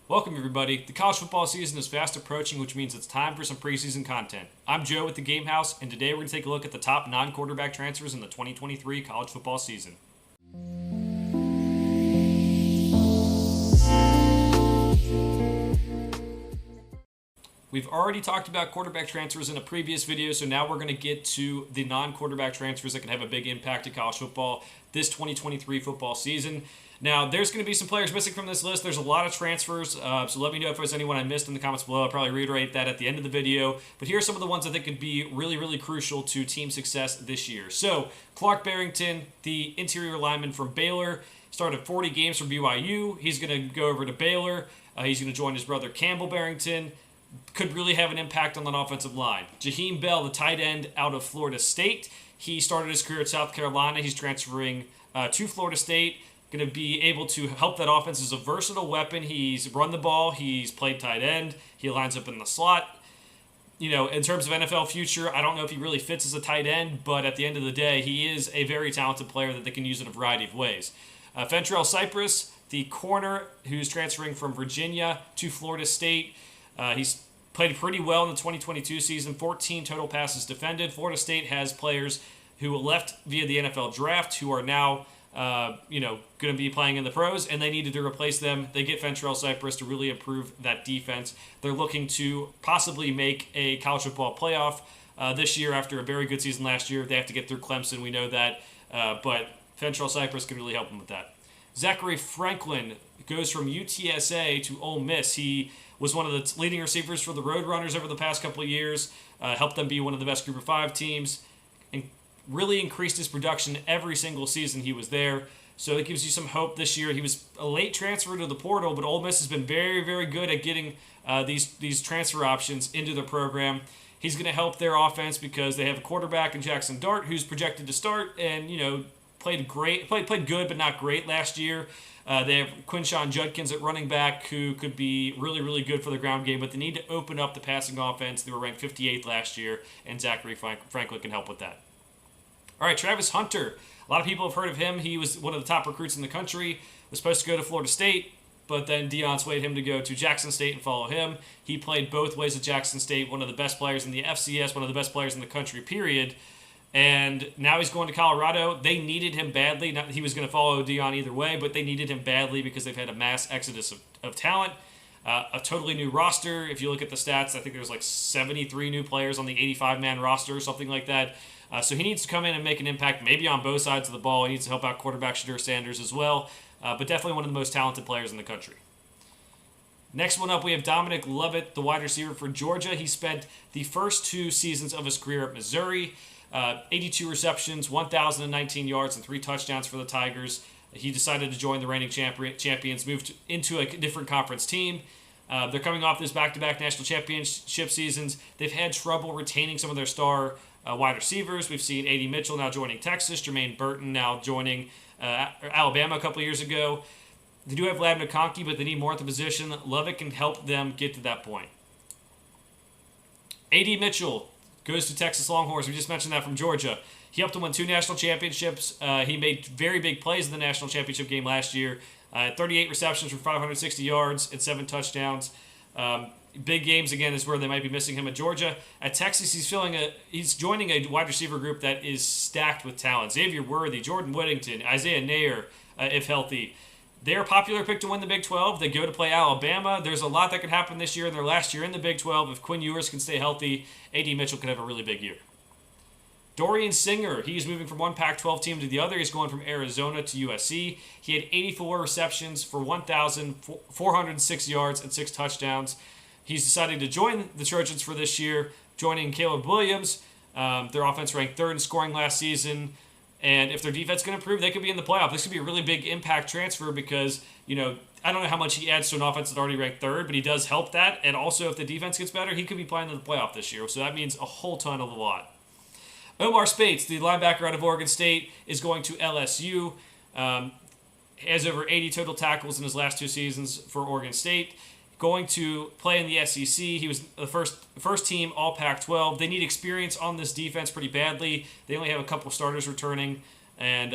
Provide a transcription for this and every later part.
Welcome, everybody. The college football season is fast approaching, which means it's time for some preseason content. I'm Joe with the Game House, and today we're going to take a look at the top non-quarterback transfers in the 2023 college football season. We've already talked about quarterback transfers in a previous video, so now we're going to get to the non-quarterback transfers that can have a big impact to college football this 2023 football season. Now, there's going to be some players missing from this list. There's a lot of transfers, so let me know if there's anyone I missed in the comments below. I'll probably reiterate that at the end of the video. But here are some of the ones I think could be really, really crucial to team success this year. So, Clark Barrington, the interior lineman from Baylor, started 40 games for BYU. He's going to go over to Baylor. He's going to join his brother Campbell Barrington. Could really have an impact on that offensive line. Jaheim Bell, the tight end out of Florida State. He started his career at South Carolina. He's transferring to Florida State. Going to be able to help that offense as a versatile weapon. He's run the ball. He's played tight end. He lines up in the slot. You know, in terms of NFL future, I don't know if he really fits as a tight end, but at the end of the day, he is a very talented player that they can use in a variety of ways. Fentrell Cypress, the corner who's transferring from Virginia to Florida State. He's played pretty well in the 2022 season, 14 total passes defended. Florida State has players who left via the NFL draft who are now going to be playing in the pros, and they needed to replace them. They get Fentrell Cypress to really improve that defense. They're looking to possibly make a college football playoff this year after a very good season last year. They have to get through Clemson, we know that, but Fentrell Cypress can really help them with that. Zachary Franklin goes from UTSA to Ole Miss. He was one of the leading receivers for the Roadrunners over the past couple of years, helped them be one of the best Group of 5 teams, and really increased his production every single season he was there. So it gives you some hope this year. He was a late transfer to the portal, but Ole Miss has been very, very good at getting these transfer options into their program. He's going to help their offense because they have a quarterback in Jackson Dart who's projected to start and, played good but not great last year. They have Quinshawn Judkins at running back who could be really, really good for the ground game, but they need to open up the passing offense. They were ranked 58th last year, and Zachary Franklin can help with that. All right, Travis Hunter. A lot of people have heard of him. He was one of the top recruits in the country. Was supposed to go to Florida State, but then Deion swayed him to go to Jackson State and follow him. He played both ways at Jackson State, one of the best players in the FCS, one of the best players in the country, period. And now he's going to Colorado. They needed him badly. He was going to follow Deion either way, but they needed him badly because they've had a mass exodus of talent. A totally new roster. If you look at the stats, I think there's like 73 new players on the 85-man roster or something like that. So he needs to come in and make an impact, maybe on both sides of the ball. He needs to help out quarterback Shedeur Sanders as well, but definitely one of the most talented players in the country. Next one up, we have Dominic Lovett, the wide receiver for Georgia. He spent the first 2 seasons of his career at Missouri. 82 receptions, 1,019 yards, and 3 touchdowns for the Tigers. He decided to join the reigning champions, moved into a different conference team. They're coming off this back-to-back national championship seasons. They've had trouble retaining some of their star wide receivers. We've seen A.D. Mitchell now joining Texas, Jermaine Burton now joining Alabama a couple years ago. They do have Lab McConkey, but they need more at the position. Lovett can help them get to that point. A.D. Mitchell goes to Texas Longhorns. We just mentioned that from Georgia. He helped them win 2 national championships. He made very big plays in the national championship game last year. 38 receptions for 560 yards and 7 touchdowns. Big games, again, is where they might be missing him at Georgia. At Texas, he's joining a wide receiver group that is stacked with talent. Xavier Worthy, Jordan Whittington, Isaiah Nair, if healthy. They're a popular pick to win the Big 12. They go to play Alabama. There's a lot that could happen this year in their last year in the Big 12. If Quinn Ewers can stay healthy, A.D. Mitchell could have a really big year. Dorian Singer, he's moving from one Pac-12 team to the other. He's going from Arizona to USC. He had 84 receptions for 1,406 yards and 6 touchdowns. He's decided to join the Trojans for this year, joining Caleb Williams. Their offense ranked 3rd in scoring last season. And if their defense can improve, they could be in the playoff. This could be a really big impact transfer because, I don't know how much he adds to an offense that already ranked 3rd, but he does help that. And also, if the defense gets better, he could be playing in the playoff this year. So that means a whole ton of a lot. Omar Speights, the linebacker out of Oregon State, is going to LSU. Has over 80 total tackles in his last 2 seasons for Oregon State. Going to play in the SEC. He was the first team All Pac-12. They need experience on this defense pretty badly. They only have a couple starters returning, and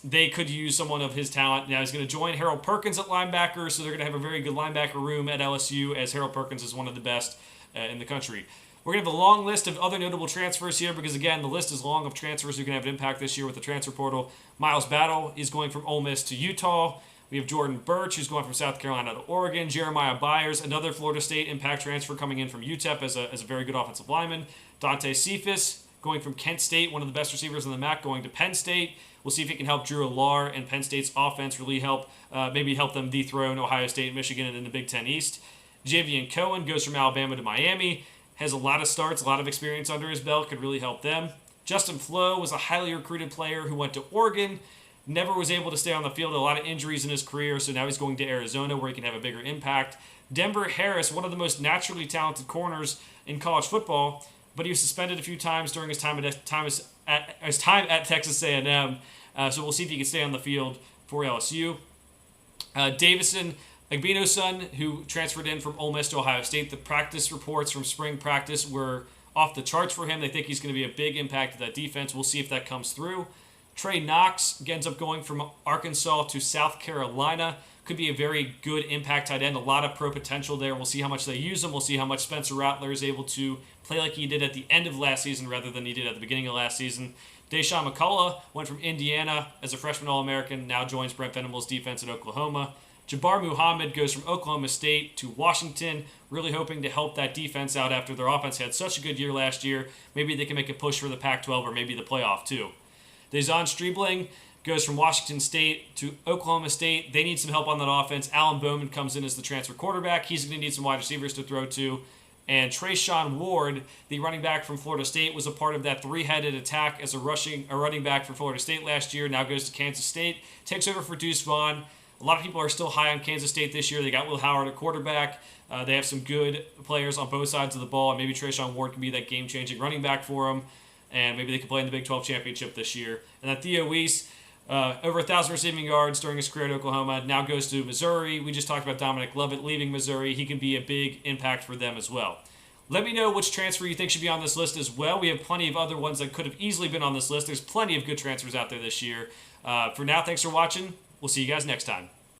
they could use someone of his talent. Now he's going to join Harold Perkins at linebacker, so they're going to have a very good linebacker room at LSU, as Harold Perkins is one of the best in the country. We're going to have a long list of other notable transfers here because, again, the list is long of transfers who can have an impact this year with the transfer portal. Miles Battle is going from Ole Miss to Utah. We have Jordan Birch, who's going from South Carolina to Oregon. Jeremiah Byers, another Florida State impact transfer coming in from UTEP as a very good offensive lineman. Dante Cephas, going from Kent State, one of the best receivers in the MAC, going to Penn State. We'll see if he can help Drew Allar and Penn State's offense really maybe help them dethrone Ohio State and Michigan in the Big Ten East. Javian Cohen goes from Alabama to Miami. Has a lot of starts, a lot of experience under his belt, could really help them. Justin Flo was a highly recruited player who went to Oregon, never was able to stay on the field, a lot of injuries in his career, so now he's going to Arizona where he can have a bigger impact. Denver Harris, one of the most naturally talented corners in college football, but he was suspended a few times during his time at Texas A&M, so we'll see if he can stay on the field for LSU. Davison Agbinosun, who transferred in from Ole Miss to Ohio State. The practice reports from spring practice were off the charts for him. They think he's going to be a big impact to that defense. We'll see if that comes through. Trey Knox ends up going from Arkansas to South Carolina. Could be a very good impact tight end. A lot of pro potential there. We'll see how much they use him. We'll see how much Spencer Rattler is able to play like he did at the end of last season rather than he did at the beginning of last season. Deshaun McCullough went from Indiana as a freshman All-American, now joins Brent Venables' defense at Oklahoma. Jabbar Muhammad goes from Oklahoma State to Washington, really hoping to help that defense out after their offense had such a good year last year. Maybe they can make a push for the Pac-12 or maybe the playoff too. Dejon Streebling goes from Washington State to Oklahoma State. They need some help on that offense. Alan Bowman comes in as the transfer quarterback. He's going to need some wide receivers to throw to. And Trayshawn Ward, the running back from Florida State, was a part of that three-headed attack as a running back for Florida State last year. Now goes to Kansas State, takes over for Deuce Vaughn. A lot of people are still high on Kansas State this year. They got Will Howard at quarterback. They have some good players on both sides of the ball, and maybe Trayshawn Ward can be that game-changing running back for them, and maybe they can play in the Big 12 championship this year. And then Theo Weiss, over 1,000 receiving yards during his career at Oklahoma, now goes to Missouri. We just talked about Dominic Lovett leaving Missouri. He can be a big impact for them as well. Let me know which transfer you think should be on this list as well. We have plenty of other ones that could have easily been on this list. There's plenty of good transfers out there this year. For now, thanks for watching. We'll see you guys next time.